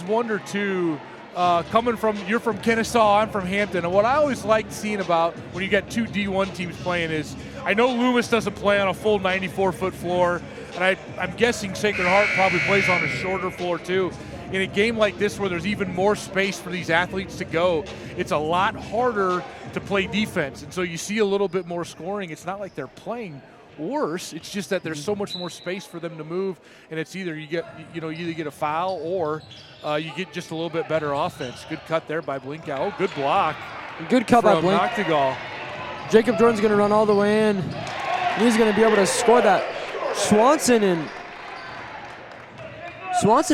wonder too, you're from Kennesaw, I'm from Hampton, and what I always liked seeing about when you got two D1 teams playing is, I know Loomis doesn't play on a full 94-foot floor, and I'm guessing Sacred Heart probably plays on a shorter floor too. In a game like this where there's even more space for these athletes to go, it's a lot harder to play defense, and so you see a little bit more scoring. It's not like they're playing worse, it's just that there's so much more space for them to move, and it's either you either get a foul or you get just a little bit better offense. Good cut there by Blinkow. Oh, good block. Good cut by Blink. Noctegal. Jacob Jordan's going to run all the way in. He's going to be able to score that. Swanson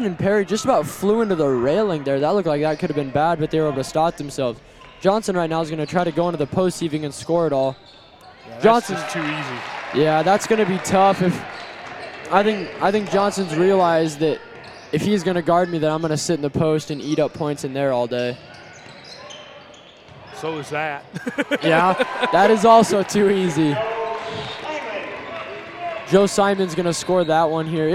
and Perry just about flew into the railing there. That looked like that could have been bad, but they were able to stop themselves. Johnson right now is going to try to go into the post, see if he can score it all. Yeah, Johnson's too easy. Yeah, that's going to be tough. I think Johnson's realized that if he's going to guard me, then I'm going to sit in the post and eat up points in there all day. So is that. Yeah, that is also too easy. Joe Simon's going to score that one here.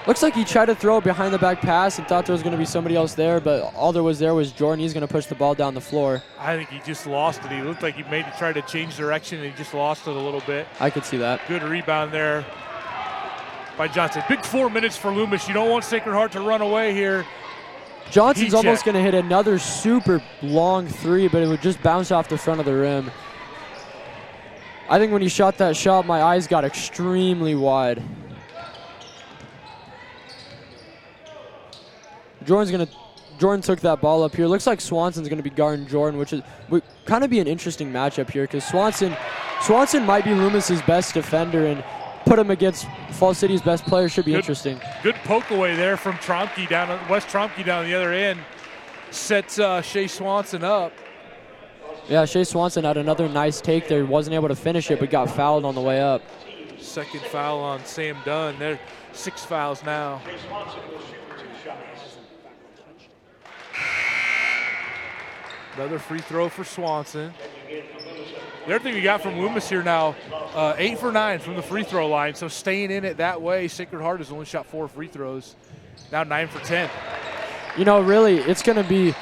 Looks like he tried to throw a behind the back pass and thought there was going to be somebody else there, but all there was Jordan. He's going to push the ball down the floor. I think he just lost it. He looked like he made to try to change direction, and he just lost it a little bit. I could see that. Good rebound there by Johnson. Big 4 minutes for Loomis. You don't want Sacred Heart to run away here. Johnson's almost going to hit another super long three, but it would just bounce off the front of the rim. I think when he shot that shot, my eyes got extremely wide. Jordan took that ball up here. Looks like Swanson's going to be guarding Jordan, which would kind of be an interesting matchup here because Swanson might be Loomis's best defender, and put him against Fall City's best player should be interesting. Good poke away there from Tromke Wes Tromke down the other end. Sets Shea Swanson up. Yeah, Shea Swanson had another nice take there. Wasn't able to finish it, but got fouled on the way up. Second foul on Sam Dunn. There, 6 fouls now. Another free throw for Swanson. The other thing we got from Loomis here now, 8 for 9 from the free throw line, so staying in it that way. Sacred Heart has only shot 4 free throws. Now 9 for 10. You know, really, it's going to be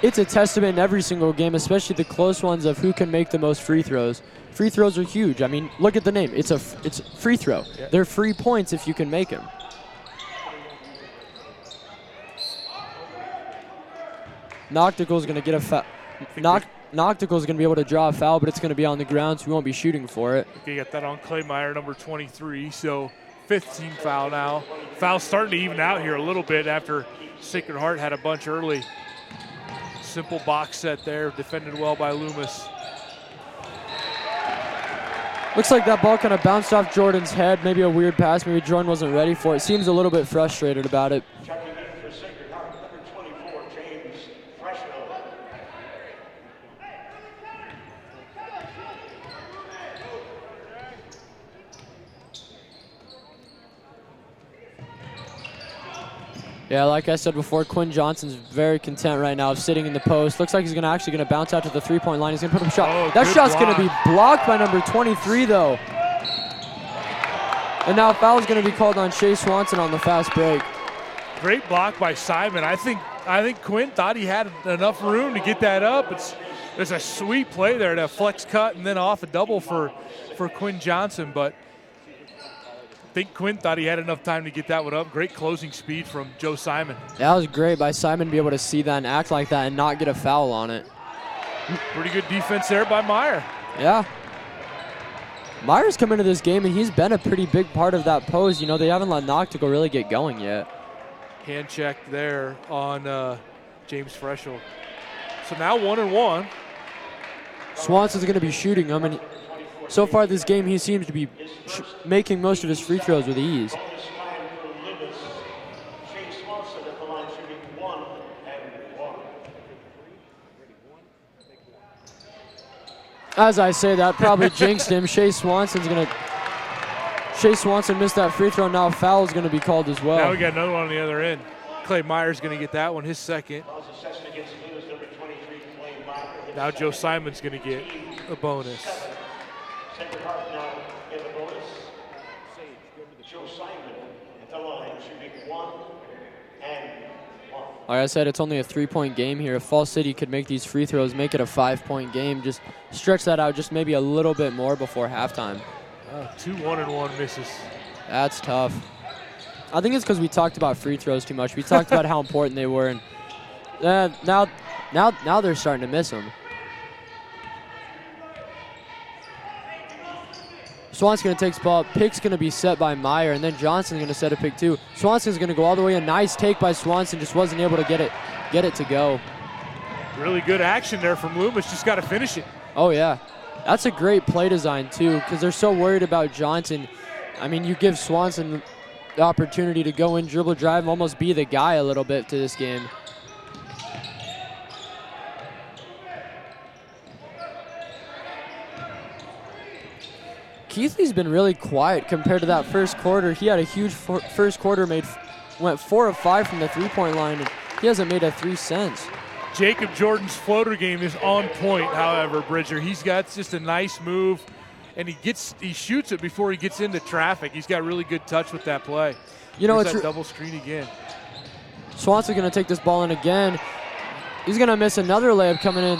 it's a testament in every single game, especially the close ones, of who can make the most free throws. Free throws are huge. I mean, look at the name. It's free throw. Yeah. They're free points if you can make them. Noctical's going to get a foul. Noctical's going to be able to draw a foul, but it's going to be on the ground, so we won't be shooting for it. Okay, you got that on Claymire, number 23, so 15 foul now. Foul's starting to even out here a little bit after Sacred Heart had a bunch early. Simple box set there, defended well by Loomis. Looks like that ball kind of bounced off Jordan's head. Maybe a weird pass. Maybe Jordan wasn't ready for it. Seems a little bit frustrated about it. Yeah, like I said before, Quinn Johnson's very content right now of sitting in the post. Looks like he's actually going to bounce out to the three-point line. He's going to put up a shot. Oh, that shot's going to be blocked by number 23, though. And now a foul is going to be called on Shea Swanson on the fast break. Great block by Simon. I think Quinn thought he had enough room to get that up. There's a sweet play there, to flex cut and then off a double for Quinn Johnson, but I think Quinn thought he had enough time to get that one up. Great closing speed from Joe Simon. That was great by Simon to be able to see that and act like that and not get a foul on it. Pretty good defense there by Meyer. Yeah. Meyer's come into this game, and he's been a pretty big part of that pose. You know, they haven't let Noctical really get going yet. Hand check there on James Freschel. So now 1-1. Swanson's going to be shooting him, and so far this game, he seems to be making most of his free throws with ease. As I say that, probably jinxed him. Shea Swanson missed that free throw. Now a foul is going to be called as well. Now we got another one on the other end. Clay Meyer's going to get that one, his second. Now Joe Simon's going to get a bonus. Sacred Heart now in the bonus. Joe Simon at the line, shooting 1 Like I said, it's only a 3-point game here. If Fall City could make these free throws, make it a 5-point game, just stretch that out just maybe a little bit more before halftime. 2 1-and-1 misses. That's tough. I think it's because we talked about free throws too much. We talked about how important they were, and now they're starting to miss them. Swanson's going to take the ball. Pick's going to be set by Meyer, and then Johnson's going to set a pick too. Swanson's going to go all the way. A nice take by Swanson. Just wasn't able to get it to go. Really good action there from Loomis. Just got to finish it. Oh, yeah. That's a great play design too, because they're so worried about Johnson. I mean, you give Swanson the opportunity to go in, dribble, drive, and almost be the guy a little bit to this game. Keithley's been really quiet compared to that first quarter. He had a huge first quarter, went 4 of 5 from the 3-point line, and he hasn't made a 3 since. Jacob Jordan's floater game is on point, however, Bridger. He's got just a nice move, and he shoots it before he gets into traffic. He's got really good touch with that play. You know, it's that double screen again. Swanson's going to take this ball in again. He's going to miss another layup coming in.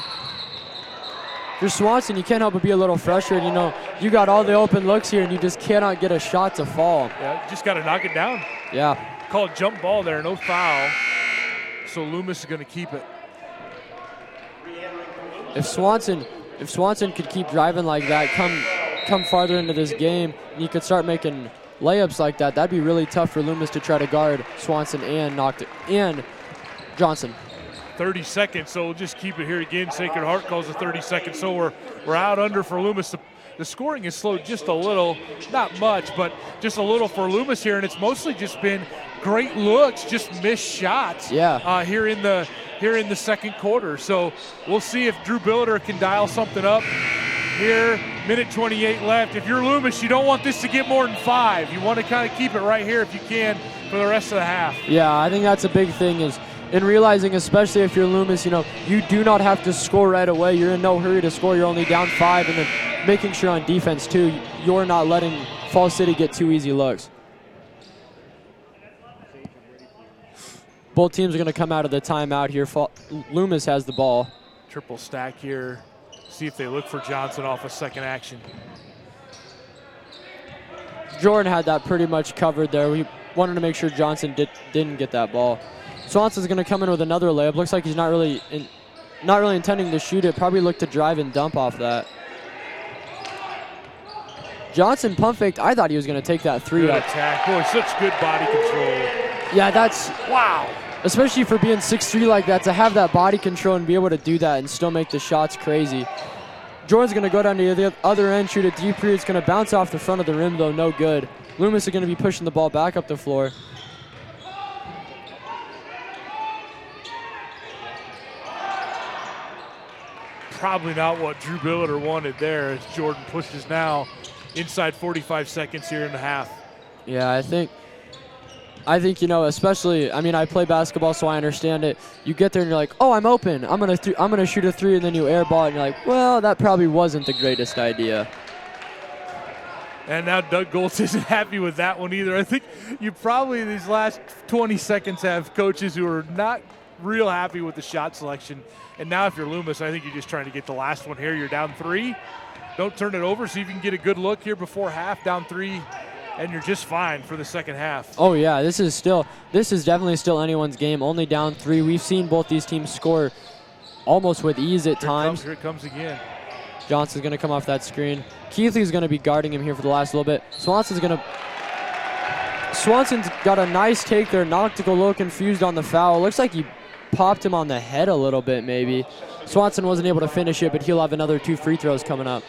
For Swanson, you can't help but be a little frustrated. You know, you got all the open looks here, and you just cannot get a shot to fall. Yeah, you just got to knock it down. Yeah. Called jump ball there, no foul. So Loomis is going to keep it. If Swanson could keep driving like that, come farther into this game, and you could start making layups like that, that'd be really tough for Loomis to try to guard Swanson and Johnson. 30 seconds, so we'll just keep it here again. Sacred Heart calls the 30 seconds, so we're out under for Loomis. The scoring is slowed just a little, not much, but just a little for Loomis here, and it's mostly just been great looks, just missed shots. Yeah. Here in the second quarter. So we'll see if Drew Billiter can dial something up. Here, minute 28 left. If you're Loomis, you don't want this to get more than 5. You want to kind of keep it right here if you can for the rest of the half. Yeah, I think that's a big thing is in realizing, especially if you're Loomis, you know, you do not have to score right away. You're in no hurry to score. You're only down 5, and then making sure on defense too, you're not letting Fall City get 2 easy looks. Both teams are going to come out of the timeout here. Loomis has the ball. Triple stack here. See if they look for Johnson off a second action. Jordan had that pretty much covered there. We wanted to make sure Johnson didn't get that ball. Swanson's going to come in with another layup. Looks like he's not really intending to shoot it. Probably look to drive and dump off that. Johnson pump faked. I thought he was going to take that 3 Good up. attack. Boy, such good body control. Yeah, that's wow. Especially for being 6'3" like that, to have that body control and be able to do that and still make the shots crazy. Jordan's going to go down to the other end, shoot a deep three. It's going to bounce off the front of the rim, though, no good. Loomis is going to be pushing the ball back up the floor. Probably not what Drew Billiter wanted there as Jordan pushes now inside 45 seconds here in the half. Yeah, I think, you know, especially, I mean, I play basketball, so I understand it. You get there and you're like, oh, I'm open. I'm gonna shoot a 3, and then you airball, and you're like, well, that probably wasn't the greatest idea. And now Doug Goltz isn't happy with that one either. I think you probably, these last 20 seconds, have coaches who are not real happy with the shot selection. And now if you're Loomis, I think you're just trying to get the last one here. You're down 3. Don't turn it over. See if you can get a good look here before half, down 3. And you're just fine for the second half. Oh, yeah, this is definitely still anyone's game, only down 3. We've seen both these teams score almost with ease at times. Here it comes again. Johnson's going to come off that screen. Keithley's going to be guarding him here for the last little bit. Swanson's got a nice take there, knocked a little confused on the foul. Looks like he popped him on the head a little bit maybe. Swanson wasn't able to finish it, but he'll have another 2 free throws coming up.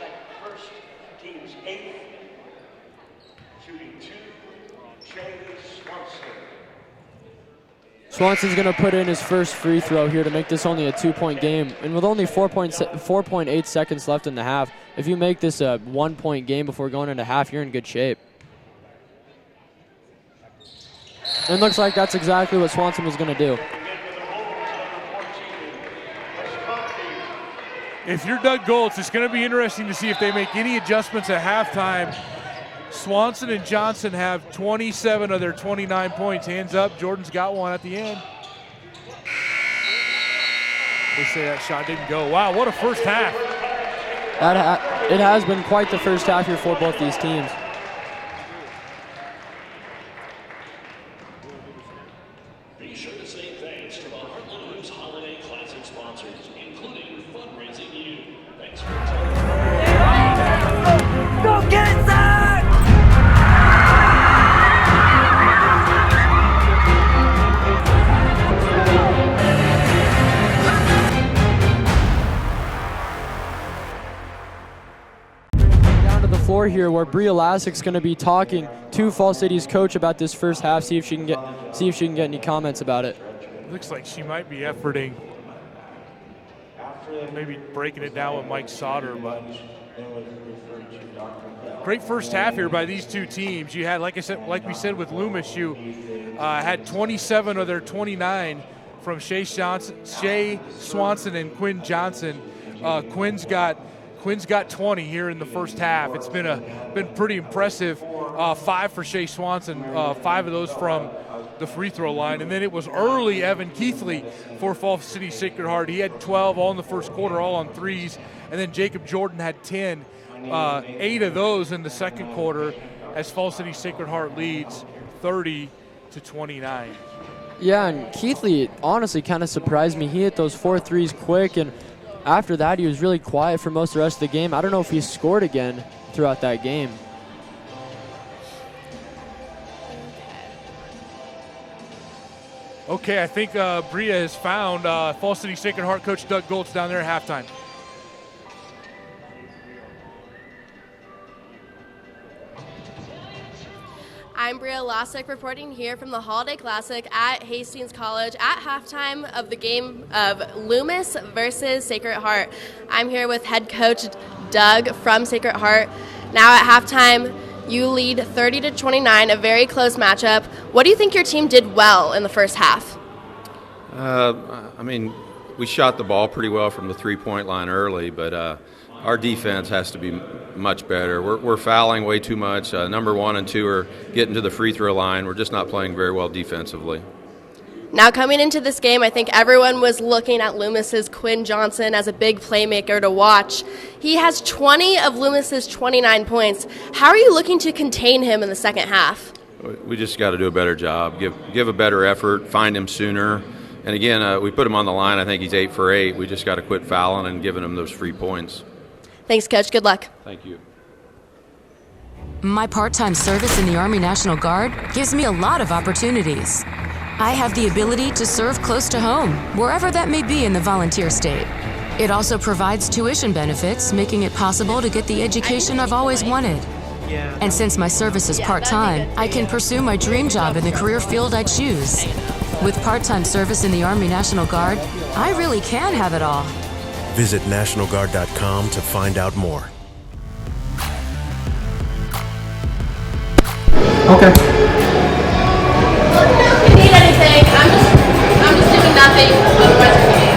Swanson's going to put in his first free throw here to make this only a 2-point game. And with only 4.8 seconds left in the half, if you make this a 1-point game before going into half, you're in good shape. And it looks like that's exactly what Swanson was going to do. If you're Doug Goltz, it's going to be interesting to see if they make any adjustments at halftime. Swanson and Johnson have 27 of their 29 points. Hands up. Jordan's got one at the end. They say that shot didn't go. Wow, what a first half. It has been quite the first half here for both these teams. Be sure to say thanks to the Heartland Hoops Holiday Classic sponsors, including Fundraising U. Thanks for Go get it, Zach! Down to the floor here where Bria Lassik's going to be talking to Fall City's coach about this first half, see if she can get any comments about it. Looks like she might be efforting, maybe breaking it down with Mike Sauter, but great first half here by these two teams. You had, like we said with Loomis, you had 27 of their 29 from Shea Swanson and Quinn Johnson. Quinn's got 20 here in the first half. It's been pretty impressive. 5 for Shea Swanson, 5 of those from the free throw line. And then it was early Evan Keithley for Fall City Sacred Heart. He had 12 all in the first quarter, all on threes. And then Jacob Jordan had 10, 8 of those in the second quarter as Fall City Sacred Heart leads 30-29. Yeah, and Keithley honestly kind of surprised me. He hit those 4 threes quick, and after that he was really quiet for most of the rest of the game. I don't know if he scored again throughout that game. Okay, I think Bria has found Fall City Sacred Heart coach Doug Goltz down there at halftime. I'm Bria Lassick reporting here from the Holiday Classic at Hastings College at halftime of the game of Loomis versus Sacred Heart. I'm here with head coach Doug from Sacred Heart. Now at halftime, you lead 30-29, a very close matchup. What do you think your team did well in the first half? I mean, we shot the ball pretty well from the three-point line early, but our defense has to be much better. We're fouling way too much. Number 1 and 2 are getting to the free throw line. We're just not playing very well defensively. Now coming into this game, I think everyone was looking at Loomis's Quinn Johnson as a big playmaker to watch. He has 20 of Loomis's 29 points. How are you looking to contain him in the second half? We just got to do a better job, give a better effort, find him sooner. And again, we put him on the line. I think he's 8 for 8. We just got to quit fouling and giving him those free points. Thanks, Coach. Good luck. Thank you. My part-time service in the Army National Guard gives me a lot of opportunities. I have the ability to serve close to home, wherever that may be in the volunteer state. It also provides tuition benefits, making it possible to get the education I've always wanted. And since my service is part-time, I can pursue my dream job in the career field I choose. With part-time service in the Army National Guard, I really can have it all. Visit NationalGuard.com to find out more. Okay. If you need anything, I'm just doing nothing for the rest of the game.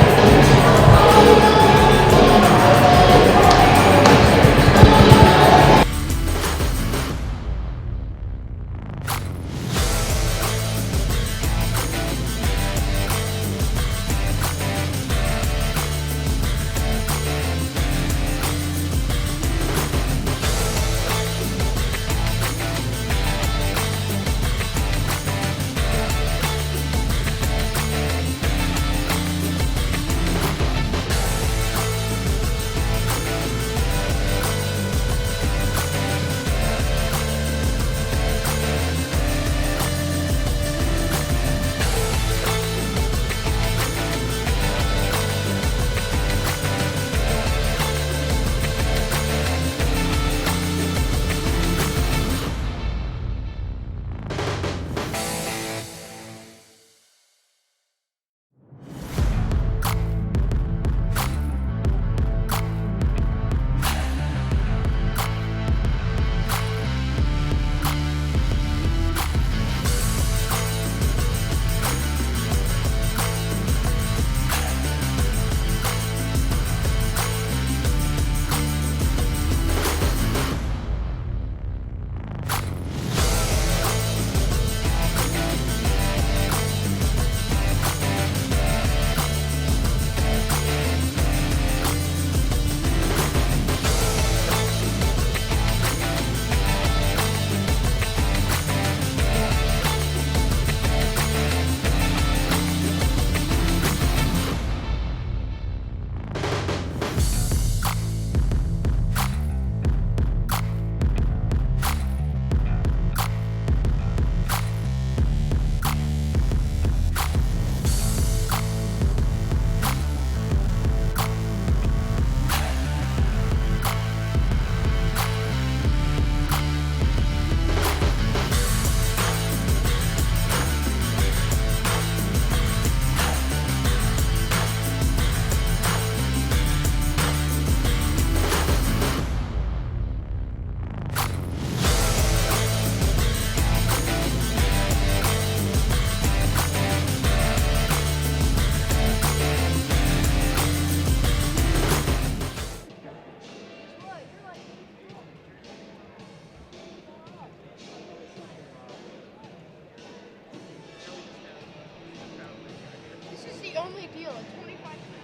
only deal, a 25%.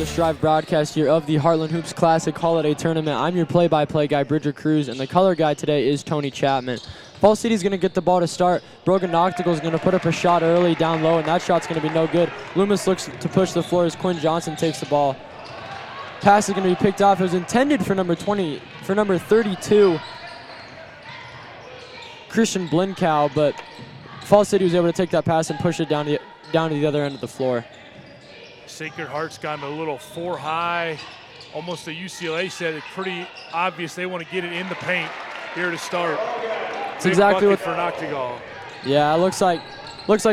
the Strive broadcast here of the Heartland Hoops Classic Holiday Tournament. I'm your play-by-play guy, Bridger Cruz, and the color guy today is Tony Chapman. Fall City's going to get the ball to start. Brogan Noctical's going to put up a shot early down low, and that shot's going to be no good. Loomis looks to push the floor as Quinn Johnson takes the ball. Pass is going to be picked off. It was intended for number 32, Christian Blinkow, but Falls City was able to take that pass and push it down to the other end of the floor. Sacred Heart's gotten a little 4 high. Almost a UCLA said it's pretty obvious they want to get it in the paint here to start. It's exactly what for Noctegal. Yeah, it looks like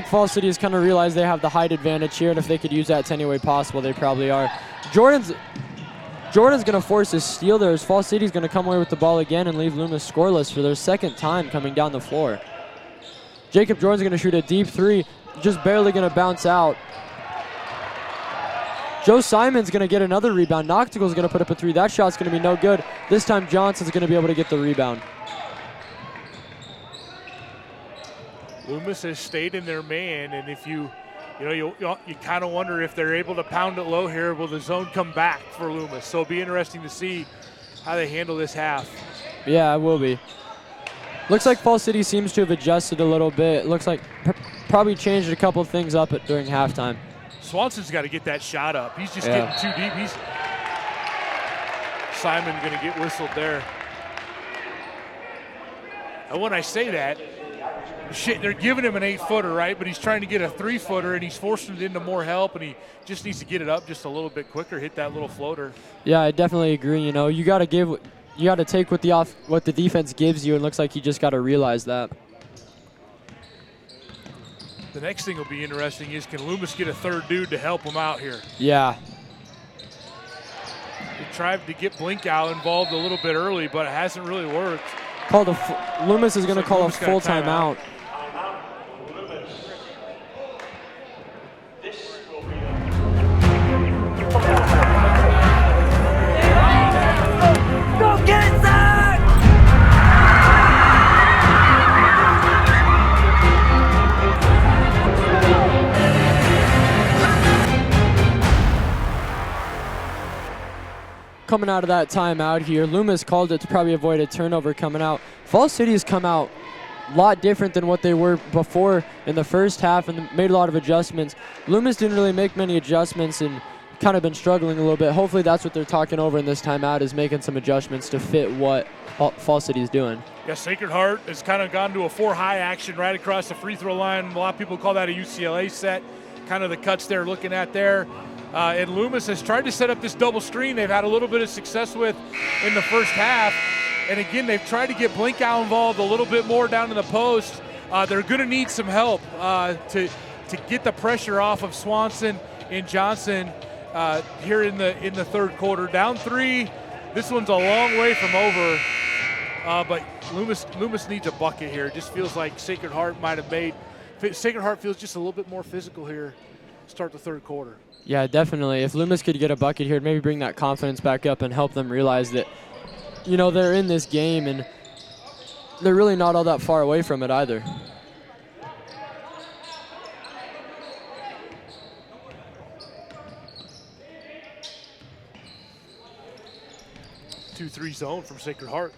Falls City has kind of realized they have the height advantage here, and if they could use that to any way possible, they probably are. Jordan's going to force a steal there as Falls City's going to come away with the ball again and leave Loomis scoreless for their second time coming down the floor. Jacob Jordan's going to shoot a deep 3, just barely going to bounce out. Joe Simon's going to get another rebound. Noctigal's going to put up a 3. That shot's going to be no good. This time Johnson's going to be able to get the rebound. Loomis has stayed in their man, and if you kind of wonder if they're able to pound it low here, will the zone come back for Loomis? So it'll be interesting to see how they handle this half. Yeah, it will be. Looks like Falls City seems to have adjusted a little bit. Looks like probably changed a couple things up during halftime. Swanson's got to get that shot up. He's just getting too deep. Simon going to get whistled there. And when I say that, they're giving him an 8-footer, right? But he's trying to get a 3-footer, and he's forcing it into more help, and he just needs to get it up just a little bit quicker, hit that little floater. Yeah, I definitely agree. You got to take what the defense gives you, and it looks like he just got to realize that. The next thing will be interesting is, can Loomis get a third dude to help him out here? Yeah. They tried to get Blinkow involved a little bit early, but it hasn't really worked. Loomis is going to call a full timeout. Go get it, Zach! Coming out of that timeout here, Loomis called it to probably avoid a turnover coming out. Falls City has come out a lot different than what they were before in the first half and made a lot of adjustments. Loomis didn't really make many adjustments and kind of been struggling a little bit. Hopefully that's what they're talking over in this timeout, is making some adjustments to fit what Falls City is doing. Yeah, Sacred Heart has kind of gone to a 4-high action right across the free throw line. A lot of people call that a UCLA set, kind of the cuts they're looking at there. And Loomis has tried to set up this double screen they've had a little bit of success with in the first half. And again, they've tried to get Blinkow involved a little bit more down in the post. They're going to need some help to get the pressure off of Swanson and Johnson here in the third quarter. Down 3, this one's a long way from over. But Loomis needs a bucket here. It just feels like Sacred Heart might have made. Sacred Heart feels just a little bit more physical here. Start the third quarter. Yeah, definitely. If Loomis could get a bucket here, maybe bring that confidence back up and help them realize that, they're in this game and they're really not all that far away from it either. Two-three zone from Sacred Heart.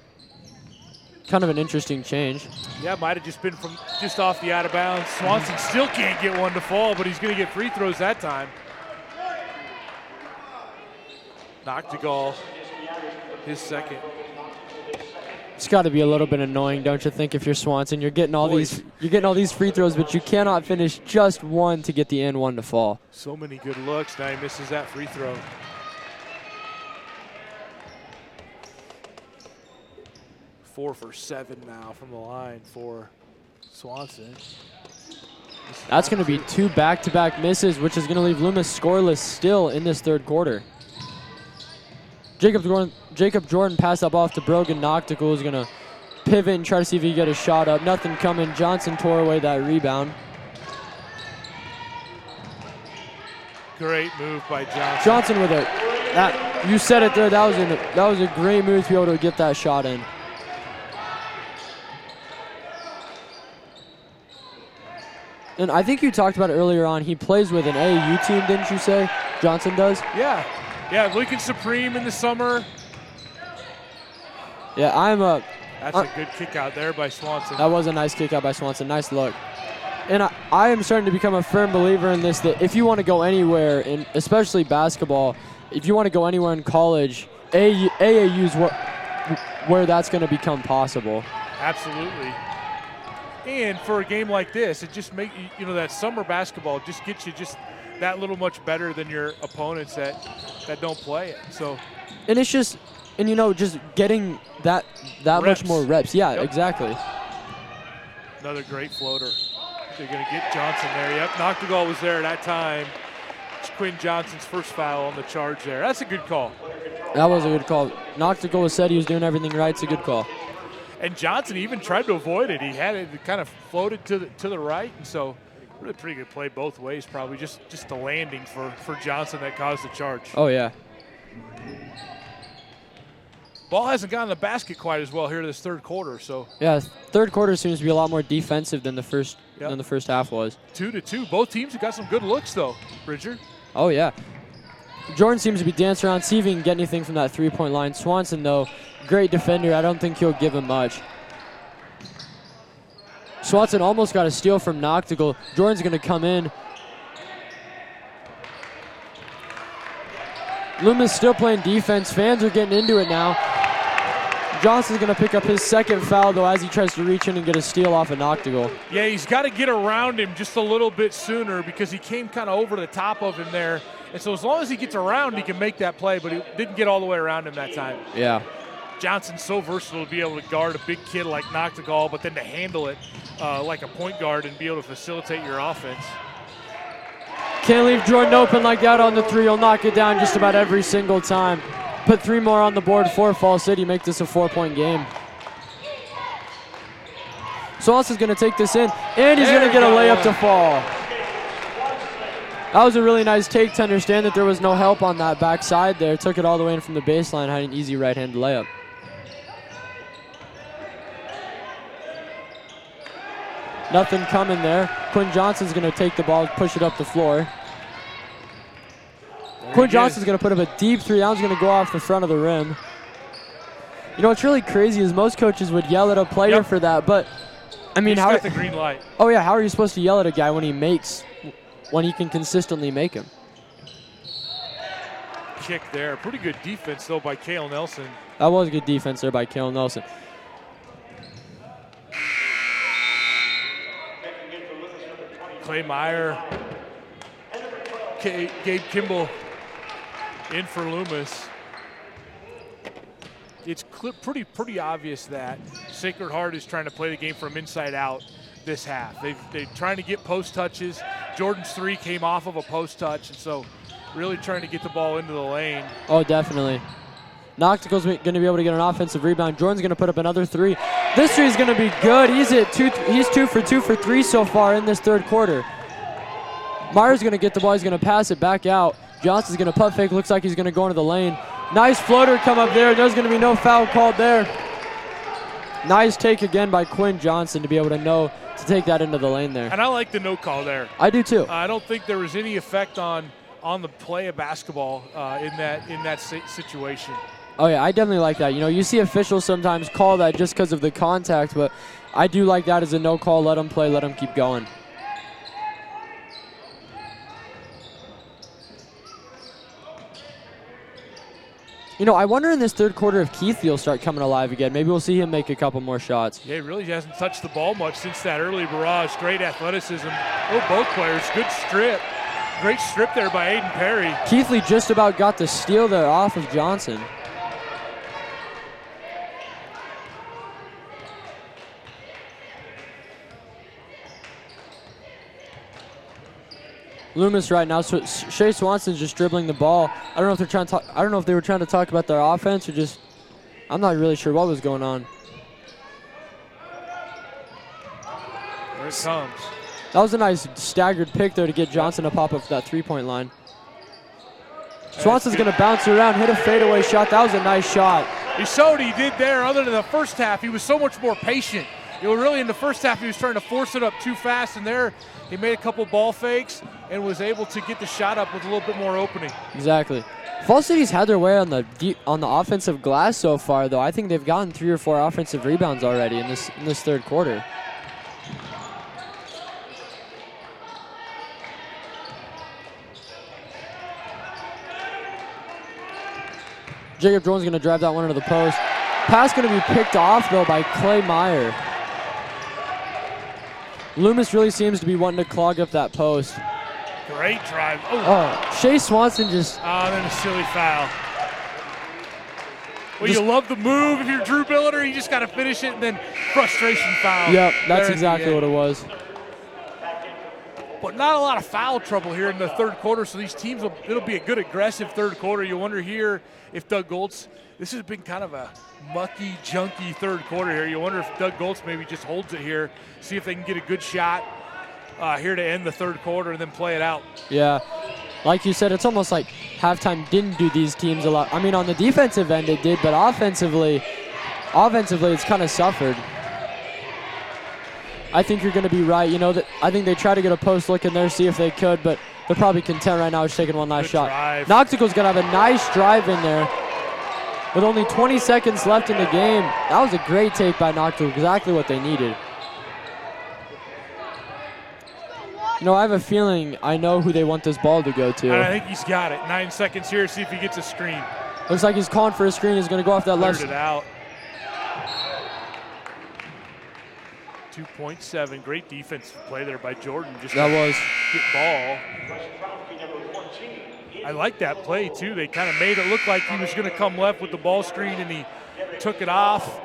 Kind of an interesting change. Yeah, might have just been from just off the out of bounds. Swanson still can't get one to fall, but he's going to get free throws that time. Noctegal, his second. It's got to be a little bit annoying, don't you think? If you're Swanson, you're getting all these free throws, but you cannot finish just one to get the and one to fall. So many good looks. Now he misses that free throw. Four for 7 now from the line for Swanson. That's going to be 2 back-to-back misses, which is going to leave Loomis scoreless still in this third quarter. Jacob Jordan passed that ball off to Brogan. Noctigal is going to pivot and try to see if he can get a shot up. Nothing coming. Johnson tore away that rebound. Great move by Johnson. Johnson with you said it there. That was a great move to be able to get that shot in. And I think you talked about it earlier on. He plays with an AAU team, didn't you say? Johnson does? Yeah. Yeah, Lincoln Supreme in the summer. Yeah, That's a good kick out there by Swanson. That was a nice kick out by Swanson. Nice look. And I am starting to become a firm believer in this, that if you want to go anywhere, especially basketball, if you want to go anywhere in college, AAU is where that's going to become possible. Absolutely. And for a game like this, it just makes, you know, that summer basketball just gets you just that little much better than your opponents that don't play it. So, and it's just, and you know, just getting that much more reps. Yeah, yep. Exactly. Another great floater. They're going to get Johnson there. Yep, Noctegal was there at that time. It's Quinn Johnson's first foul on the charge there. That's a good call. That was a good call. Noctegal said he was doing everything right. It's a good call. And Johnson even tried to avoid it. He had it kind of floated to the right, and so really pretty good play both ways. Probably just the landing for Johnson that caused the charge. Oh yeah. Ball hasn't gotten the basket quite as well here this third quarter. So yeah, third quarter seems to be a lot more defensive than the first half was. 2-2. Both teams have got some good looks though, Bridger. Oh yeah. Jordan seems to be dancing around, see if he can get anything from that three-point line. Swanson, though, great defender. I don't think he'll give him much. Swanson almost got a steal from Noctegal. Jordan's going to come in. Loomis still playing defense. Fans are getting into it now. Johnson's going to pick up his second foul, though, as he tries to reach in and get a steal off of Noctegal. Yeah, he's got to get around him just a little bit sooner because he came kind of over the top of him there. And so as long as he gets around, he can make that play, but he didn't get all the way around him that time. Yeah. Johnson's so versatile to be able to guard a big kid like Noctegal, but then to handle it like a point guard and be able to facilitate your offense. Can't leave Jordan open like that on the three. He'll knock it down just about every single time. Put 3 more on the board for Fall City, make this a 4-point game. Swanson's going to take this in, and he's going to get a layup to fall. That was a really nice take to understand that there was no help on that backside there. Took it all the way in from the baseline, had an easy right-handed layup. Nothing coming there. Quinn Johnson's going to take the ball, push it up the floor. Quinn Johnson's going to put up a deep three. That one's going to go off the front of the rim. You know, what's really crazy is most coaches would yell at a player for that, but, I mean, He's got the green light. Oh, yeah, how are you supposed to yell at a guy when he can consistently make him? Kick there. Pretty good defense, though, by Cale Nelson. That was good defense there by Cale Nelson. Clay Meyer, Gabe Kimball in for Loomis. It's pretty obvious that Sacred Heart is trying to play the game from inside out this half. They're trying to get post touches. Jordan's three came off of a post touch, and so really trying to get the ball into the lane. Oh, definitely. Noctegal's going to be able to get an offensive rebound. Jordan's going to put up another three. This three is going to be good. He's 2 for 2 for 3 so far in this third quarter. Meyer's going to get the ball. He's going to pass it back out. Johnson's going to putt fake. Looks like he's going to go into the lane. Nice floater come up there. There's going to be no foul called there. Nice take again by Quinn Johnson to be able to take that into the lane there. And I like the no call there. I do too. I don't think there was any effect on the play of basketball in that situation. Oh yeah, I definitely like that. You know, you see officials sometimes call that just because of the contact, but I do like that as a no call. Let them play, let them keep going. You know, I wonder in this third quarter if Keithley will start coming alive again. Maybe we'll see him make a couple more shots. Yeah, he really hasn't touched the ball much since that early barrage. Great athleticism. Oh, both players. Good strip. Great strip there by Aiden Perry. Keithley just about got the steal there off of Johnson. Loomis right now. So Shea Swanson's just dribbling the ball. I don't know if they're trying to I don't know if they were trying to talk about their offense or just. I'm not really sure what was going on. There it comes. That was a nice staggered pick there to get Johnson to pop up that three-point line. Swanson's going to bounce around, hit a fadeaway shot. That was a nice shot. He showed he did there. Other than the first half, he was so much more patient. Really in the first half, he was trying to force it up too fast, and there he made a couple ball fakes and was able to get the shot up with a little bit more opening. Exactly. Fall City's had their way on the offensive glass so far, though. I think they've gotten 3 or 4 offensive rebounds already in this third quarter. Jacob Jordan's going to drive that one into the post. Pass going to be picked off, though, by Clay Meyer. Loomis really seems to be wanting to clog up that post. Great drive. Shea Swanson just... then a silly foul. Well, you love the move if you're Drew Billiter. You just got to finish it, and then frustration foul. Yep, that's exactly what it was. But not a lot of foul trouble here in the third quarter, so these teams, it'll be a good aggressive third quarter. You wonder here if Doug Goltz, this has been kind of a mucky, junky third quarter here. You wonder if Doug Goltz maybe just holds it here, see if they can get a good shot here to end the third quarter and then play it out. Yeah, like you said, it's almost like halftime didn't do these teams a lot. I mean, on the defensive end it did, but offensively it's kind of suffered. I think you're going to be right. You know, that I think they try to get a post look in there, see if they could, but they're probably content right now with taking one last shot. Noctical's going to have a nice drive in there with only 20 seconds left in the game. That was a great take by Noctical, exactly what they needed. You know, I have a feeling I know who they want this ball to go to. And I think he's got it. 9 seconds here, see if he gets a screen. Looks like he's calling for a screen. He's going to go off that left. Cleared it out. 2.7. Great defense play there by Jordan. Just that was. Get ball. I like that play, too. They kind of made it look like he was going to come left with the ball screen, and he took it off.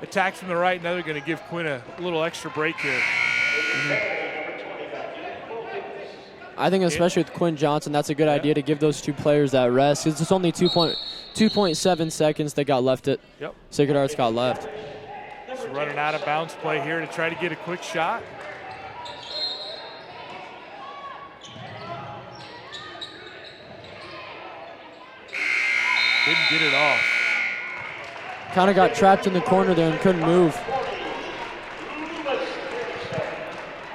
Attacks from the right. Now they're going to give Quinn a little extra break here. I think especially with Quinn Johnson, that's a good idea to give those two players that rest. It's just only 2.7 seconds they got left. Sacred Heart's got left. Just running out of bounds play here to try to get a quick shot. Didn't get it off. Kind of got trapped in the corner there and couldn't move.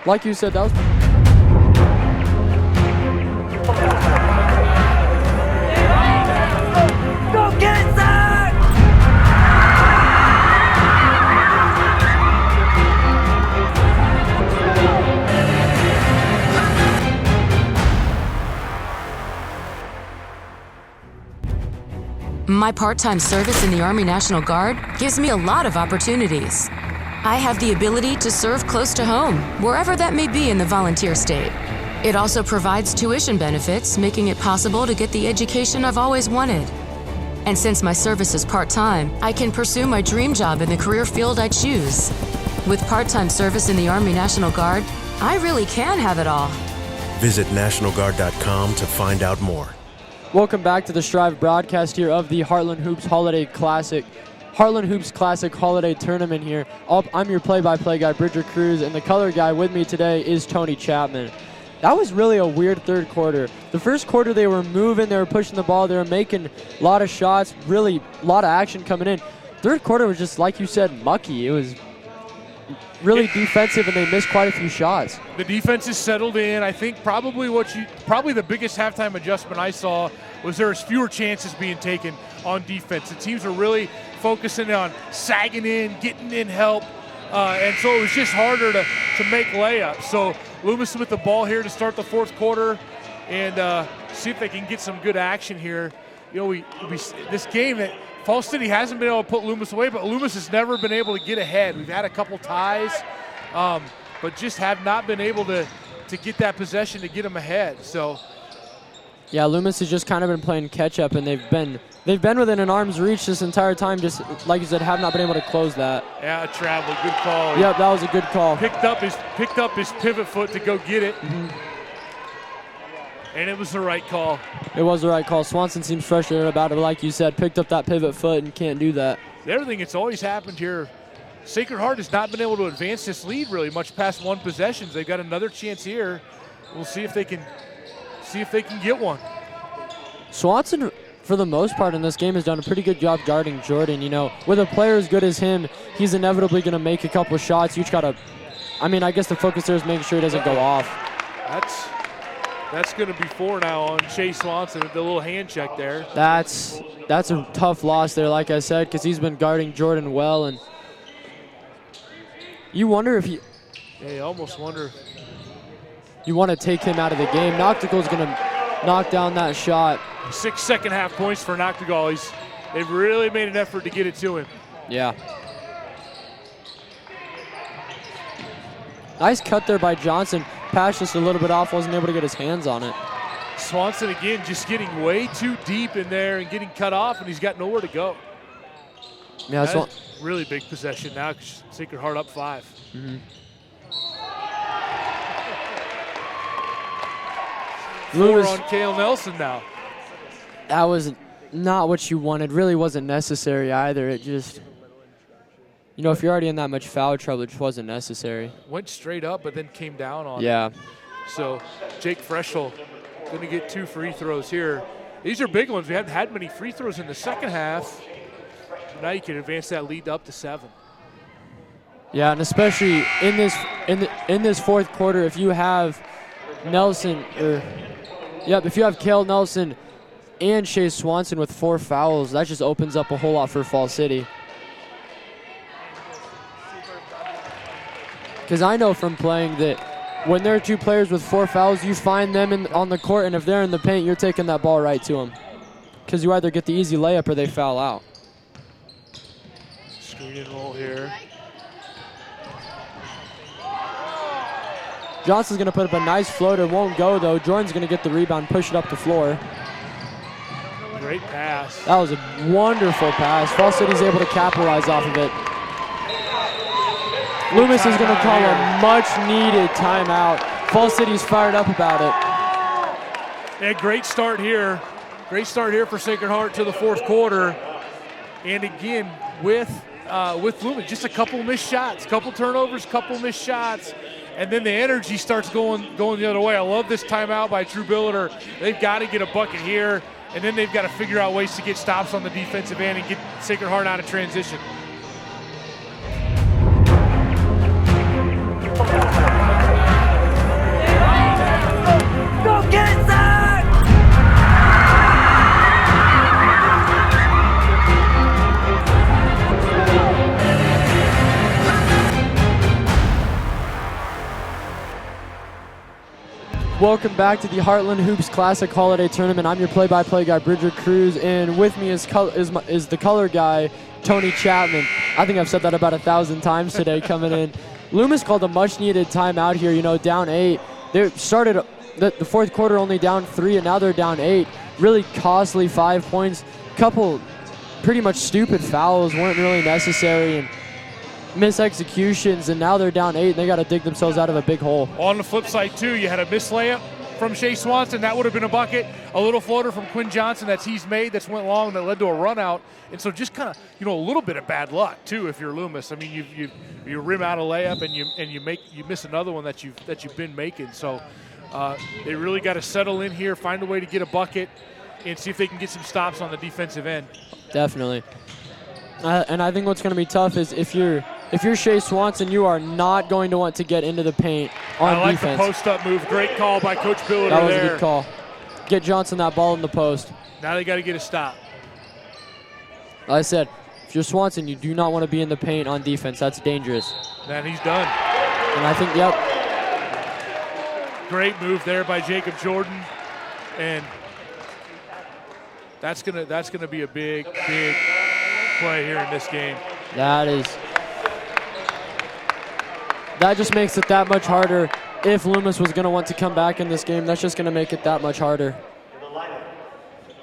Like you said, that was... Go get it, Zach! My part-time service in the Army National Guard gives me a lot of opportunities. I have the ability to serve close to home, wherever that may be in the volunteer state. It also provides tuition benefits, making it possible to get the education I've always wanted. And since my service is part-time, I can pursue my dream job in the career field I choose. With part-time service in the Army National Guard, I really can have it all. Visit NationalGuard.com to find out more. Welcome back to the Strive broadcast here of the Heartland Hoops Holiday Classic. Heartland Hoops Classic Holiday Tournament here. I'm your play-by-play guy, Bridger Cruz, and the color guy with me today is Tony Chapman. That was really a weird third quarter. The first quarter they were moving, they were pushing the ball, they were making a lot of shots, really a lot of action coming in. Third quarter was just, like you said, mucky. It was really defensive, and they missed quite a few shots. The defense is settled in. I think probably the biggest halftime adjustment I saw was there was fewer chances being taken on defense. The teams were really focusing on sagging in, getting in help, and so it was just harder to make layups. So Loomis with the ball here to start the fourth quarter and see if they can get some good action here. You know, this game that Fall City hasn't been able to put Loomis away, but Loomis has never been able to get ahead. We've had a couple ties, but just have not been able to get that possession to get them ahead. So, yeah, Loomis has just kind of been playing catch up, and they've been within an arm's reach this entire time. Just like you said, have not been able to close that. Yeah, travel, good call. Yep, that was a good call. Picked up his pivot foot to go get it. And it was the right call. It was the right call. Swanson seems frustrated about it, but like you said, picked up that pivot foot and can't do that. The other thing that's always happened here, Sacred Heart has not been able to advance this lead really much past one possession. They've got another chance here. We'll see if they can get one. Swanson, for the most part in this game, has done a pretty good job guarding Jordan. You know, with a player as good as him, he's inevitably going to make a couple shots. You just got to, I guess the focus there is making sure he doesn't go off. That's going to be 4 now on Chase Swanson with the little hand check there. That's a tough loss there, like I said, because he's been guarding Jordan well, and you wonder if he... Yeah, you almost wonder. You want to take him out of the game. Noctical's going to knock down that shot. 6 second half points for Noctigal. They've really made an effort to get it to him. Yeah. Nice cut there by Johnson. Pass just a little bit off, wasn't able to get his hands on it. Swanson again just getting way too deep in there and getting cut off, and he's got nowhere to go. Yeah, that's really big possession now. Sacred Heart up 5. Mm-hmm. Four on Cale Nelson now. That was not what you wanted. Really wasn't necessary either. It just, you know, if you're already in that much foul trouble, it just wasn't necessary. Went straight up, but then came down on it. So Jake Freschel going to get 2 free throws here. These are big ones. We haven't had many free throws in the second half. Now you can advance that lead up to 7. Yeah, and especially in this fourth quarter, if you have Nelson, if you have Cale Nelson and Shea Swanson with 4 fouls, that just opens up a whole lot for Fall City. Because I know from playing that when there are 2 players with 4 fouls, you find them on the court, and if they're in the paint, you're taking that ball right to them. Because you either get the easy layup or they foul out. Screen and roll here. Johnson's going to put up a nice floater. Won't go, though. Jordan's going to get the rebound, push it up the floor. Great pass. That was a wonderful pass. Fall City's able to capitalize off of it. Loomis is going to call a much-needed timeout. Fall City's fired up about it. Yeah, great start here. Great start here for Sacred Heart to the fourth quarter. And again, with Loomis, just a couple missed shots, couple turnovers, couple missed shots. And then the energy starts going the other way. I love this timeout by Drew Billiter. They've got to get a bucket here, and then they've got to figure out ways to get stops on the defensive end and get Sacred Heart out of transition. Go get it, Zach! Welcome back to the Heartland Hoops Classic Holiday Tournament. I'm your play-by-play guy, Bridger Cruz, and with me is the color guy, Tony Chapman. I think I've said that about 1,000 times today coming in. Loomis called a much-needed timeout here, you know, down 8. They started the fourth quarter only down 3, and now they're down 8. Really costly 5 points. Couple pretty much stupid fouls weren't really necessary, and misexecutions, and now they're down 8, and they got to dig themselves out of a big hole. On the flip side, too, you had a missed layup from Shea Swanson. That would have been a bucket. A little floater from Quinn Johnson he's made that's went long that led to a run out. And so just kind of, you know, a little bit of bad luck, too, if you're Loomis. I mean, you rim out a layup and you miss another one that you've been making. So they really got to settle in here, find a way to get a bucket, and see if they can get some stops on the defensive end. Definitely. And I think what's going to be tough is if you're Shea Swanson, you are not going to want to get into the paint on defense. I like defense. the post-up move. Great call by Coach Billiter there. That was a good call. Get Johnson that ball in the post. Now they got to get a stop. Like I said, if you're Swanson, you do not want to be in the paint on defense. That's dangerous. And he's done. And I think, yep. Great move there by Jacob Jordan. And that's gonna be a big play here in this game. That just makes it that much harder. If Loomis was going to want to come back in this game, that's just going to make it that much harder.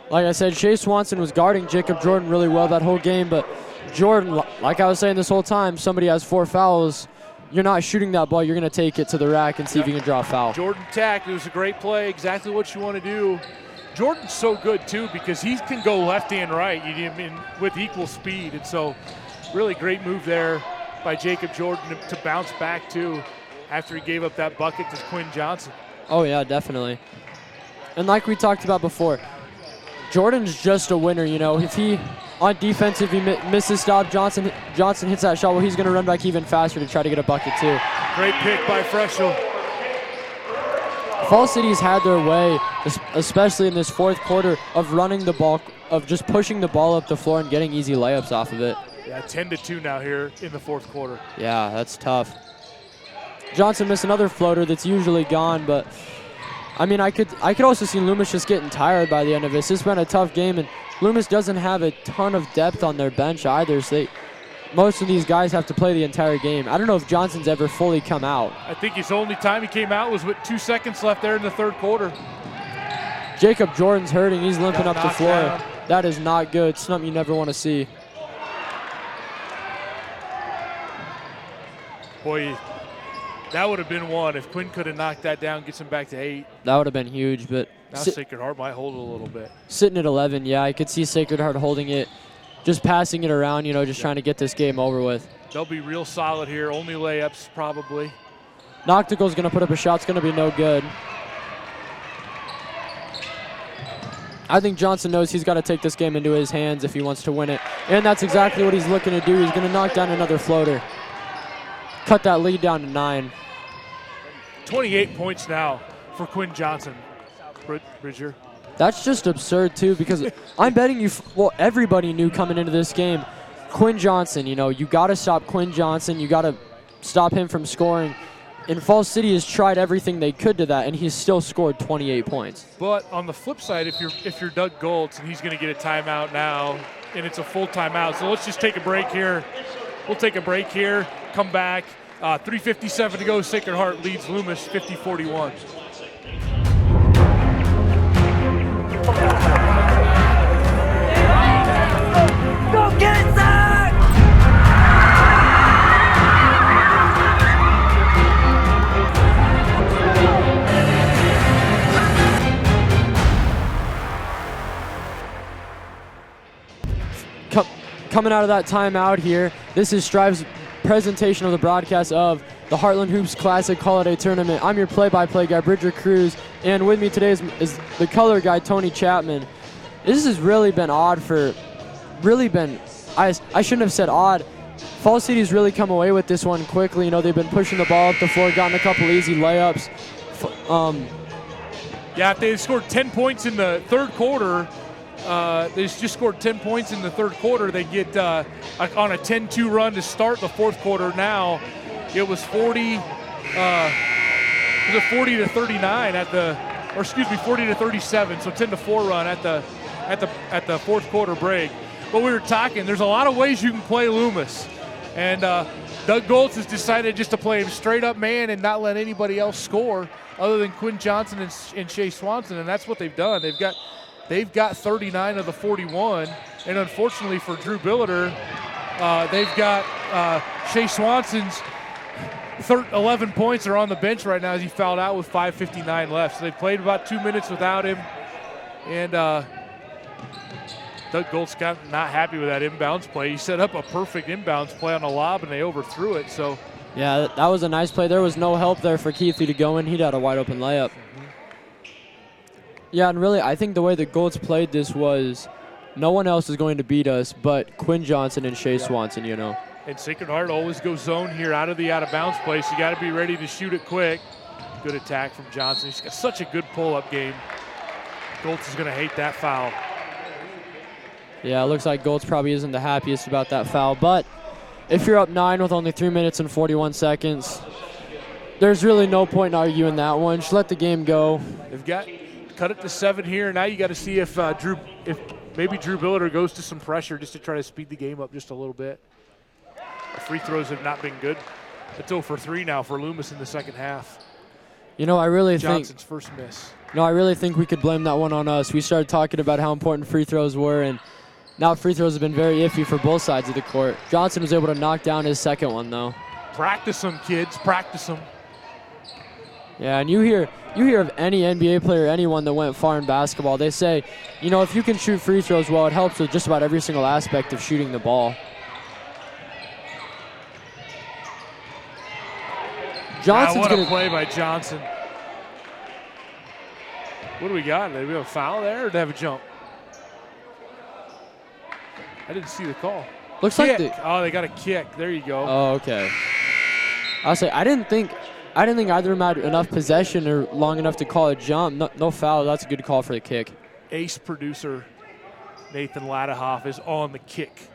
Like I said, Shea Swanson was guarding Jacob Jordan really well that whole game, but Jordan, like I was saying this whole time, somebody has 4 fouls. You're not shooting that ball. You're going to take it to the rack and see if you can draw a foul. Jordan tacked. It was a great play, exactly what you want to do. Jordan's so good, too, because he can go left and right with equal speed. And so really great move there by Jacob Jordan to bounce back, too, after he gave up that bucket to Quinn Johnson. Oh, yeah, definitely. And like we talked about before, Jordan's just a winner, you know. If he, on defense, if he misses stop, Johnson hits that shot, well, he's going to run back even faster to try to get a bucket, too. Great pick by Freschel. Fall City's had their way, especially in this fourth quarter, of running the ball, of just pushing the ball up the floor and getting easy layups off of it. Yeah, 10-2 now here in the fourth quarter. Yeah, that's tough. Johnson missed another floater that's usually gone, but I mean, I could also see Loomis just getting tired by the end of it. It's just been a tough game, and Loomis doesn't have a ton of depth on their bench either, so most of these guys have to play the entire game. I don't know if Johnson's ever fully come out. I think his only time he came out was with 2 seconds left there in the third quarter. Jacob Jordan's hurting. He's limping up the floor. Down. That is not good. Something you never want to see. Boy, that would have been one if Quinn could have knocked that down, gets him back to 8. That would have been huge, but Now Sacred Heart might hold it a little bit. Sitting at 11, yeah, I could see Sacred Heart holding it, just passing it around, just trying to get this game over with. They'll be real solid here. Only layups, probably. Noctical's going to put up a shot. It's going to be no good. I think Johnson knows he's got to take this game into his hands if he wants to win it. And that's exactly what he's looking to do. He's going to knock down another floater. Cut that lead down to 9. 28 points now for Quinn Johnson. Bridger. That's just absurd, too, because I'm betting you, everybody knew coming into this game, Quinn Johnson, you got to stop Quinn Johnson. You got to stop him from scoring. And Falls City has tried everything they could to that, and he's still scored 28 points. But on the flip side, if you're Doug Goltz and he's going to get a timeout now, and it's a full timeout, so let's just take a break here. We'll take a break here, come back. 3:57 to go. Sacred Heart leads Loomis 50-41. Go get it, Zach! Coming out of that timeout here, this is Strive's presentation of the broadcast of the Heartland Hoops Classic Holiday Tournament. I'm your play-by-play guy, Bridger Cruz, and with me today is the color guy, Tony Chapman. This has really been odd I shouldn't have said odd. Falls City's really come away with this one quickly. They've been pushing the ball up the floor, gotten a couple easy layups. Yeah, if they had scored 10 points in the third quarter, they just scored 10 points in the third quarter. They get on a 10-2 run to start the fourth quarter. Now it was 40 to 39 40 to 37. So 10-4 run at the fourth quarter break. But we were talking. There's a lot of ways you can play Loomis, and Doug Goltz has decided just to play him straight up man and not let anybody else score other than Quinn Johnson and Shea Swanson, and that's what they've done. They've got 39 of the 41, and unfortunately for Drew Billiter, they've got Shea Swanson's 11 points are on the bench right now as he fouled out with 5:59 left. So they played about 2 minutes without him, and Doug Goltz got not happy with that inbounds play. He set up a perfect inbounds play on a lob, and they overthrew it. So yeah, that was a nice play. There was no help there for Keithley to go in. He'd had a wide open layup. Yeah, and really, I think the way the Goltz played this was no one else is going to beat us but Quinn Johnson and Shea Swanson, And Sacred Heart always goes zone here out of the out-of-bounds place. You got to be ready to shoot it quick. Good attack from Johnson. He's got such a good pull-up game. Goltz is going to hate that foul. Yeah, it looks like Goltz probably isn't the happiest about that foul. But if you're up 9 with only 3 minutes and 41 seconds, there's really no point in arguing that one. Just let the game go. They've got cut it to 7 here. Now you got to see if maybe Drew Billiter goes to some pressure just to try to speed the game up just a little bit. The free throws have not been good. It's 0 for 3 now for Loomis in the second half. I really Johnson's first miss. I really think we could blame that one on us. We started talking about how important free throws were, and now free throws have been very iffy for both sides of the court. Johnson was able to knock down his second one, though. Practice them, kids. Practice them. Yeah, and you hear of any NBA player, anyone that went far in basketball, they say, if you can shoot free throws well, it helps with just about every single aspect of shooting the ball. What a play by Johnson. What do we got? Did we have a foul there, or did they have a jump? I didn't see the call. Looks kick. like they got a kick. There you go. Oh, okay. I'll say I didn't think either of them had enough possession or long enough to call a jump. No foul. That's a good call for the kick. Ace producer Nathan Ladahoff is on the kick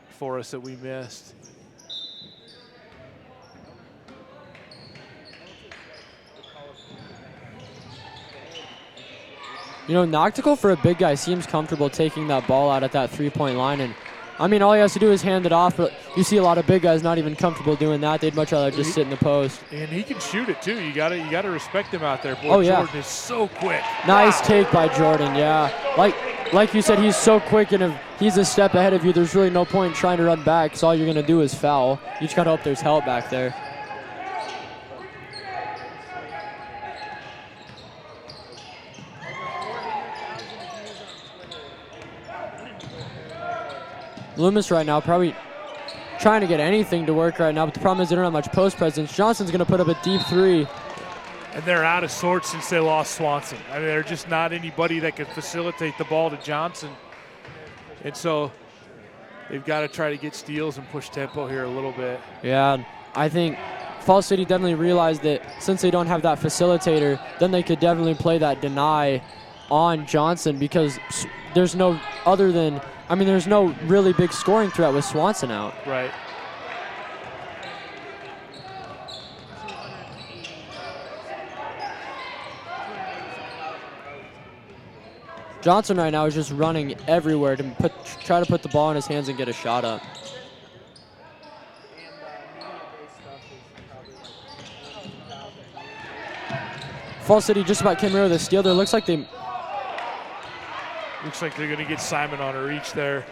for us that we missed. You know, Noctical for a big guy seems comfortable taking that ball out at that three-point line. And, I mean, all he has to do is hand it off. But you see a lot of big guys not even comfortable doing that. They'd much rather just sit in the post. And he can shoot it, too. You gotta respect him out there. Boy, Oh, yeah. Jordan is so quick. Nice take by Jordan, yeah. Like you said, he's so quick, and if he's a step ahead of you, there's really no point in trying to run back, because all you're going to do is foul. You just got to hope there's help back there. Loomis right now probably trying to get anything to work right now, but the problem is they don't have much post presence. Johnson's going to put up a deep three. And they're out of sorts since they lost Swanson. I mean, they're just not anybody that can facilitate the ball to Johnson. And so they've got to try to get steals and push tempo here a little bit. Yeah, I think Falls City definitely realized that since they don't have that facilitator, then they could definitely play that deny on Johnson, because there's no other than, I mean, there's no really big scoring threat with Swanson out. Right. Johnson right now is just running everywhere to try to put the ball in his hands and get a shot up. Falls City just about came away with a steal there. Looks like they're going to get Simon on a reach there.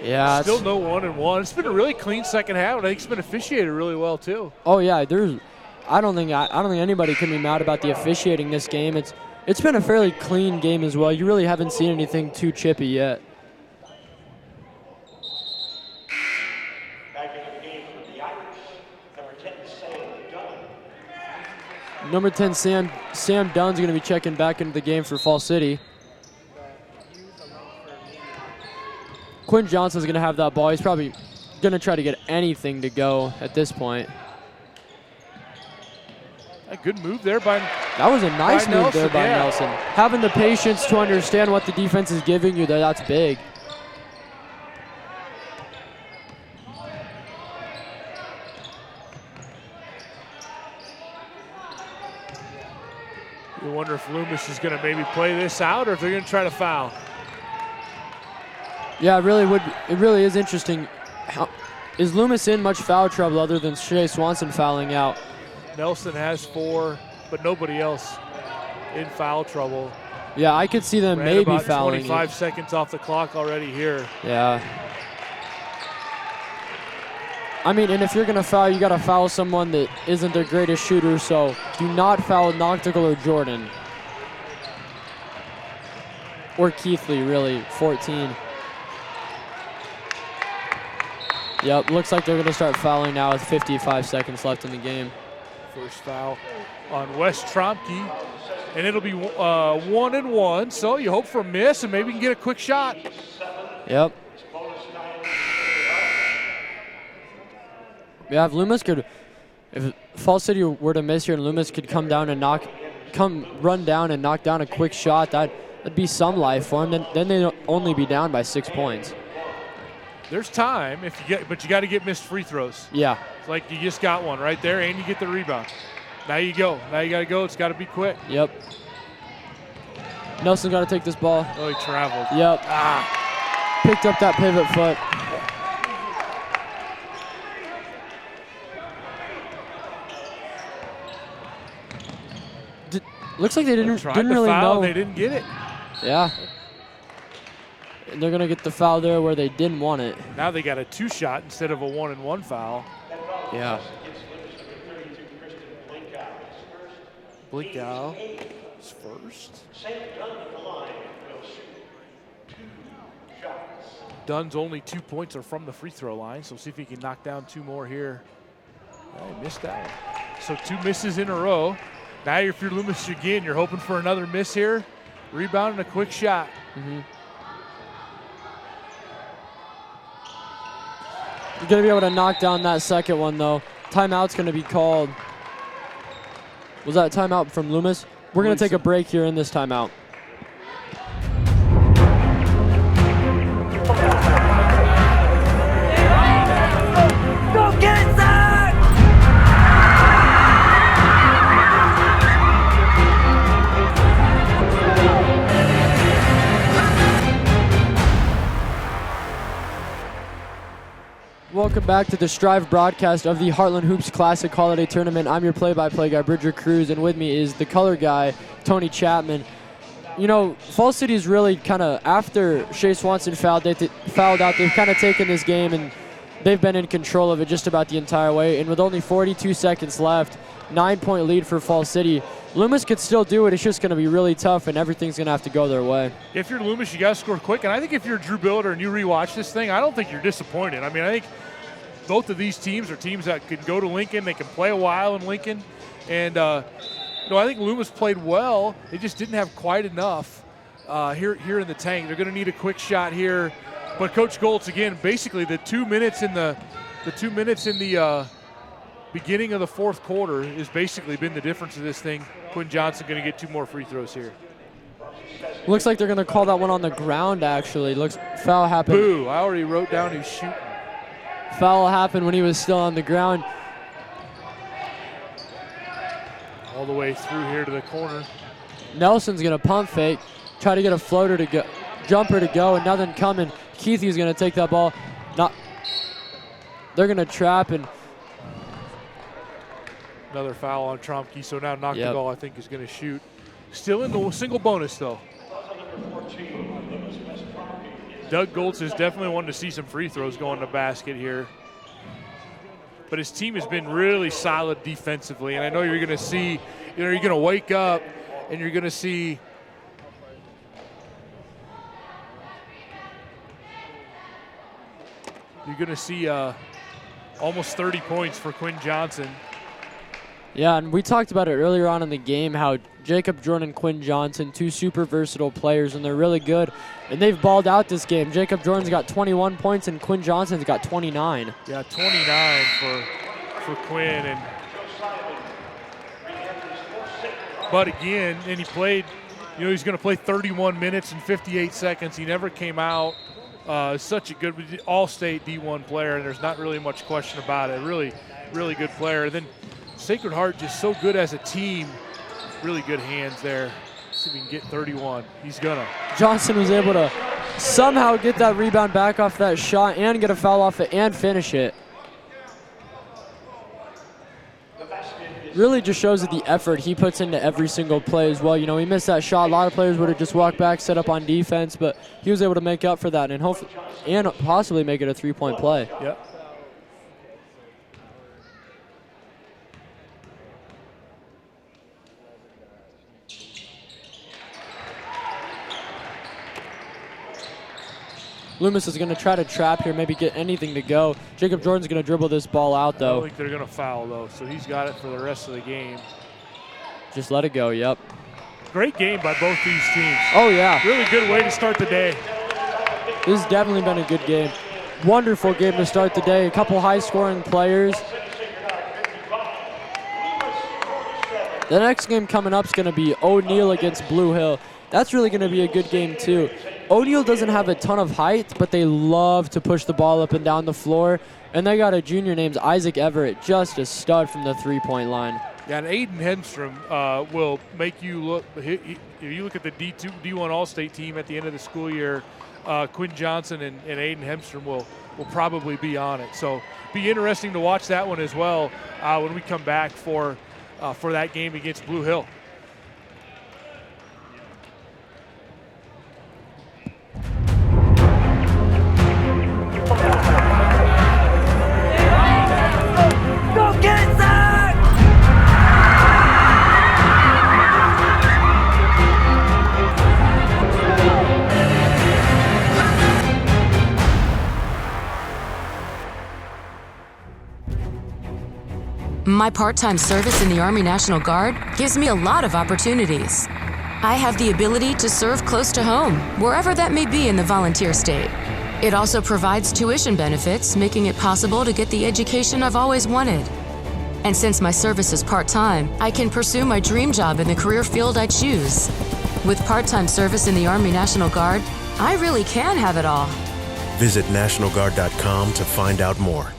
Yeah. Still no 1-and-1. It's been a really clean second half, and I think it's been officiated really well too. Oh yeah, I don't think anybody can be mad about the officiating this game. It's been a fairly clean game as well. You really haven't seen anything too chippy yet. Back into the game for the Irish, number 10, Sam Dunn. Number 10, Sam Dunn's going to be checking back into the game for Falls City. Quinn Johnson's going to have that ball. He's probably going to try to get anything to go at this point. A good move there by That was a nice move Nelson, there by yeah. Nelson. Having the patience to understand what the defense is giving you, that's big. You wonder if Loomis is going to maybe play this out, or if they're going to try to foul. Yeah, it really is interesting. Is Loomis in much foul trouble other than Shea Swanson fouling out? Nelson has 4, but nobody else in foul trouble. Yeah, I could see them Ran maybe about fouling. 25 seconds off the clock already here. Yeah. I mean, and if you're going to foul, you got to foul someone that isn't their greatest shooter, so do not foul Noctical or Jordan. Or Keithley, really, 14. Yep, looks like they're going to start fouling now with 55 seconds left in the game. First foul on Wes Tromke, and it'll be 1-and-1, so you hope for a miss and maybe you can get a quick shot. Yep. Yeah, if Falls City were to miss here and Loomis could come down and run down and knock down a quick shot, that'd be some life for them. Then they'd only be down by 6 points. There's time but you got to get missed free throws. Yeah. It's like you just got one right there, and you get the rebound. Now you go. Now you got to go. It's got to be quick. Yep. Nelson's got to take this ball. Oh, he traveled. Yep. Picked up that pivot foot. Looks like they didn't really foul, know. They didn't get it. Yeah. And they're going to get the foul there where they didn't want it. Now they got a 2-shot instead of a 1-and-1 foul. Yeah. Blinkow is first. Dunn's only 2 points are from the free throw line, so see if he can knock down 2 more here. He missed that one. So 2 misses in a row. Now if you're Loomis again, you're hoping for another miss here. Rebound and a quick shot. Mm-hmm. You're going to be able to knock down that second one, though. Timeout's going to be called. Was that a timeout from Loomis? We're going to take a break here in this timeout. Go get it, Zach! Welcome back to the Strive broadcast of the Heartland Hoops Classic Holiday Tournament. I'm your play-by-play guy, Bridger Cruz, and with me is the color guy, Tony Chapman. You know, Falls City's really kind of, after Shea Swanson fouled out, they've kind of taken this game and they've been in control of it just about the entire way. And with only 42 seconds left, 9-point lead for Falls City. Loomis could still do it. It's just going to be really tough, and everything's going to have to go their way. If you're Loomis, you got to score quick. And I think if you're Drew Billiter and you rewatch this thing, I don't think you're disappointed. I mean, I think both of these teams are teams that could go to Lincoln. They can play a while in Lincoln. And, I think Loomis played well. They just didn't have quite enough here in the tank. They're going to need a quick shot here. But Coach Goltz, again, basically the 2 minutes in the beginning of the fourth quarter has basically been the difference of this thing. Quinn Johnson going to get 2 more free throws here. Looks like they're going to call that one on the ground, actually. Looks foul happened. Boo, I already wrote down he's shooting. Foul happened when he was still on the ground. All the way through here to the corner. Nelson's going to pump fake, try to get a floater to go, jumper to go, and nothing coming. Keithy's going to take that ball. They're going to trap, and another foul on Tromke, so now Noctegal, I think, is going to shoot. Still in the single bonus, though. Doug Goltz is definitely wanting to see some free throws go in the basket here. But his team has been really solid defensively, and I know you're going to see, you're going to wake up and you're going to see almost 30 points for Quinn Johnson. Yeah, and we talked about it earlier on in the game, how Jacob Jordan and Quinn Johnson, 2 super versatile players, and they're really good. And they've balled out this game. Jacob Jordan's got 21 points, and Quinn Johnson's got 29. Yeah, 29 for Quinn. But again, and he played, he's going to play 31 minutes and 58 seconds. He never came out. Such a good all-state D1 player, and there's not really much question about it. Really, really good player. And then Sacred Heart just so good as a team. Really good hands there. See if we can get 31. He's gonna. Johnson was able to somehow get that rebound back off that shot and get a foul off it and finish it. Really just shows that the effort he puts into every single play as well. He missed that shot. A lot of players would have just walked back, set up on defense, but he was able to make up for that and hopefully and possibly make it a 3-point play. Yep. Loomis is going to try to trap here, maybe get anything to go. Jacob Jordan's going to dribble this ball out, though. I don't think they're going to foul, though, so he's got it for the rest of the game. Just let it go, yep. Great game by both these teams. Oh, yeah. Really good way to start the day. This has definitely been a good game. Wonderful game to start the day. A couple high-scoring players. The next game coming up is going to be O'Neill against Blue Hill. That's really going to be a good game, too. O'Neill doesn't have a ton of height, but they love to push the ball up and down the floor. And they got a junior named Isaac Everett, just a stud from the 3-point line. Yeah, and Aiden Henstrom will make you look. If you look at the D1 All-State team at the end of the school year, Quinn Johnson and Aiden Henstrom will probably be on it. So be interesting to watch that one as well when we come back for that game against Blue Hill. Go get it, Zach! My part-time service in the Army National Guard gives me a lot of opportunities. I have the ability to serve close to home, wherever that may be in the volunteer state. It also provides tuition benefits, making it possible to get the education I've always wanted. And since my service is part-time, I can pursue my dream job in the career field I choose. With part-time service in the Army National Guard, I really can have it all. Visit NationalGuard.com to find out more.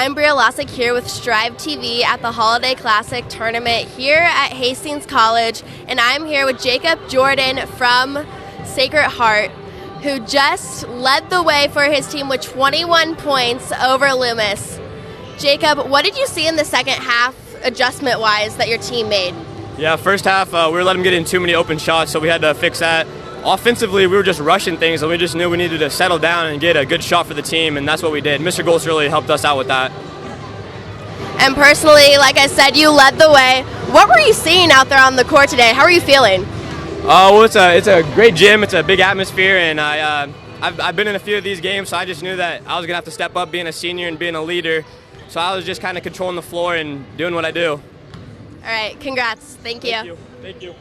I'm Bria Losick here with Strive TV at the Holiday Classic Tournament here at Hastings College, and I'm here with Jacob Jordan from Sacred Heart, who just led the way for his team with 21 points over Loomis. Jacob, what did you see in the second half, adjustment-wise, that your team made? Yeah, first half, we were letting them get in too many open shots, so we had to fix that. Offensively, we were just rushing things, and we just knew we needed to settle down and get a good shot for the team, and that's what we did. Mr. Goltz really helped us out with that. And personally, like I said, you led the way. What were you seeing out there on the court today? How are you feeling? Well, it's a great gym. It's a big atmosphere, and I've been in a few of these games, so I just knew that I was going to have to step up being a senior and being a leader. So I was just kind of controlling the floor and doing what I do. All right, congrats. Thank you. Thank you.